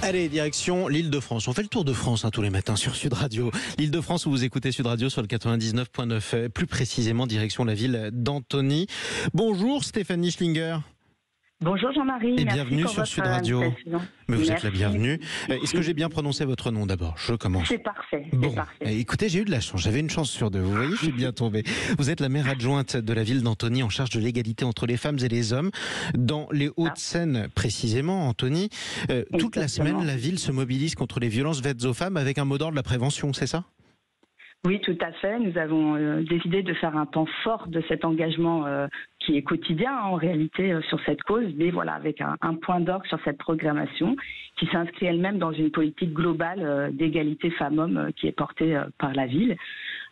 Allez, direction l'Île-de-France. On fait le tour de France tous les matins sur Sud Radio. L'Île-de-France où vous écoutez Sud Radio sur le 99.9. Plus précisément, direction la ville d'Antony. Bonjour Stéphanie Schlinger. Bonjour Jean-Marie. Et merci bienvenue pour sur votre Sud Radio. invitation. Mais vous êtes Merci. la bienvenue. Est-ce que j'ai bien prononcé votre nom d'abord? Je commence. C'est parfait. Bon, C'est parfait. écoutez, j'ai eu de la chance. J'avais une chance sur deux. Vous voyez, je suis bien tombé. Vous êtes la maire adjointe de la ville d'Antony en charge de l'égalité entre les femmes et les hommes. Dans les Hauts-de-Seine, précisément, Antony, toute la semaine, la ville se mobilise contre les violences faites aux femmes avec un mot d'ordre de la prévention, c'est ça? Oui, tout à fait. Nous avons décidé de faire un temps fort de cet engagement qui est quotidien en réalité sur cette cause, mais voilà, avec un point d'orgue sur cette programmation qui s'inscrit elle-même dans une politique globale d'égalité femmes-hommes qui est portée par la ville.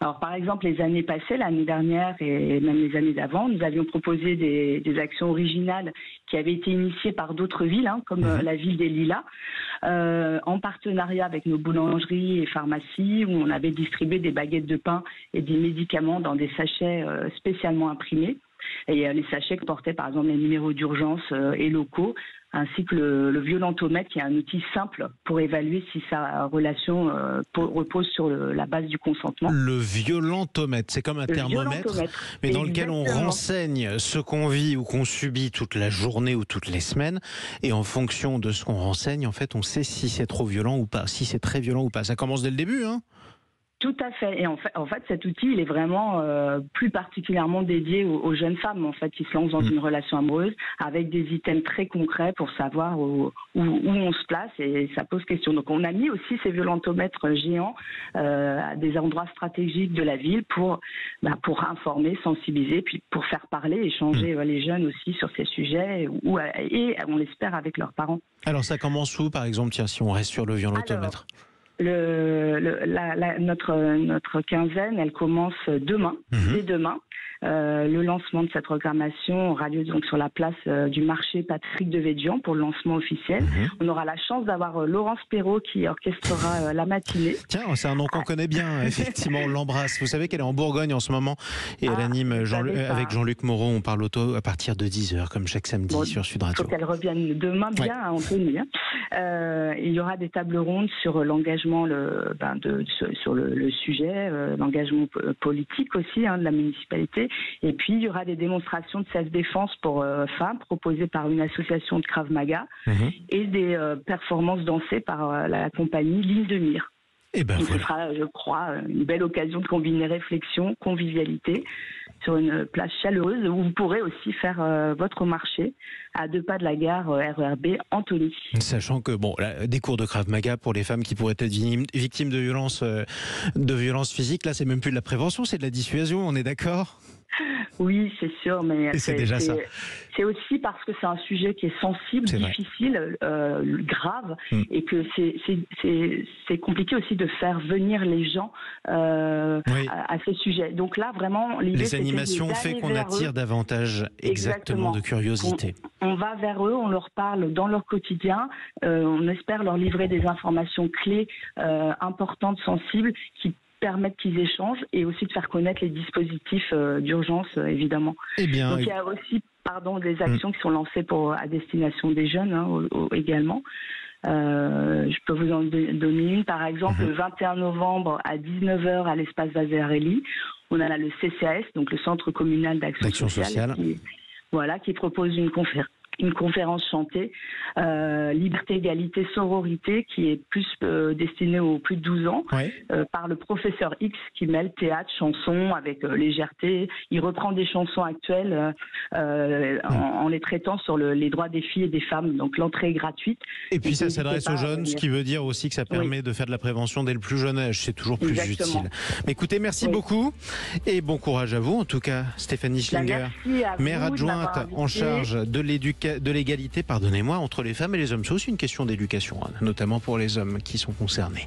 Alors par exemple, les années passées, l'année dernière et même les années d'avant, nous avions proposé des actions originales qui avaient été initiées par d'autres villes, comme la ville des Lilas, en partenariat avec nos boulangeries et pharmacies, où on avait distribué des baguettes de pain et des médicaments dans des sachets spécialement imprimés. Et les sachets que portaient par exemple les numéros d'urgence et locaux, ainsi que le violentomètre, qui est un outil simple pour évaluer si sa relation repose sur la base du consentement. Le violentomètre, c'est comme un thermomètre, mais dans lequel on renseigne ce qu'on vit ou qu'on subit toute la journée ou toutes les semaines. Et en fonction de ce qu'on renseigne, en fait, on sait si c'est trop violent ou pas, si c'est très violent ou pas. Ça commence dès le début, hein ? Tout à fait. Et en fait, cet outil, il est vraiment plus particulièrement dédié aux jeunes femmes, en fait, qui se lancent dans une relation amoureuse, avec des items très concrets pour savoir où on se place, et ça pose question. Donc, on a mis aussi ces violentomètres géants à des endroits stratégiques de la ville pour informer, sensibiliser, puis pour faire parler, échanger les jeunes aussi sur ces sujets, et on l'espère avec leurs parents. Alors, ça commence où, par exemple, tiens, si on reste sur le violentomètre? Notre quinzaine, elle commence demain, dès demain. Le lancement de cette programmation aura lieu donc sur la place du marché Patrick Devedjian pour le lancement officiel. On aura la chance d'avoir Laurence Perrault qui orchestrera la matinée. Tiens, c'est un nom qu'on connaît bien, effectivement, on l'embrasse. Vous savez qu'elle est en Bourgogne en ce moment et elle anime avec Jean-Luc Moreau, on parle auto à partir de 10h, comme chaque samedi sur Sud Radio. Il faut qu'elle revienne demain bien à Antony. Il y aura des tables rondes sur l'engagement sur le sujet, l'engagement politique aussi de la municipalité. Et puis, il y aura des démonstrations de self-défense pour femmes proposées par une association de Krav Maga et des performances dansées par la compagnie Ligne de Mire. Et ce sera, je crois, une belle occasion de combiner réflexion, convivialité sur une place chaleureuse où vous pourrez aussi faire votre marché à 2 pas de la gare RERB Antony. Sachant que des cours de Krav Maga pour les femmes qui pourraient être victimes de violences physiques, là c'est même plus de la prévention, c'est de la dissuasion, on est d'accord ? Oui, c'est sûr, mais c'est déjà ça. C'est aussi parce que c'est un sujet qui est sensible, difficile, grave, et que c'est compliqué aussi de faire venir les gens à ce sujet. Donc là, vraiment, les animations fait qu'on attire davantage exactement de curiosité. On va vers eux, on leur parle dans leur quotidien, on espère leur livrer des informations clés, importantes, sensibles, qui permettre qu'ils échangent et aussi de faire connaître les dispositifs d'urgence, évidemment. Donc il y a aussi des actions qui sont lancées à destination des jeunes également. Je peux vous en donner une, par exemple, le 21 novembre à 19h à l'espace Vazerelli, on a là le CCAS, donc le Centre communal d'action sociale. Qui propose une conférence chantée, Liberté, Égalité, Sororité, qui est plus destinée aux plus de 12 ans, par le professeur X, qui mêle théâtre, chanson avec légèreté. Il reprend des chansons actuelles en les traitant sur les droits des filles et des femmes. Donc l'entrée est gratuite. Et puis ça s'adresse aux jeunes, ce qui veut dire aussi que ça permet de faire de la prévention dès le plus jeune âge. C'est toujours plus utile. Mais écoutez, merci beaucoup et bon courage à vous. En tout cas, Stéphanie Schlinger, maire adjointe en charge de l'égalité, entre les femmes et les hommes. C'est aussi une question d'éducation, notamment pour les hommes qui sont concernés.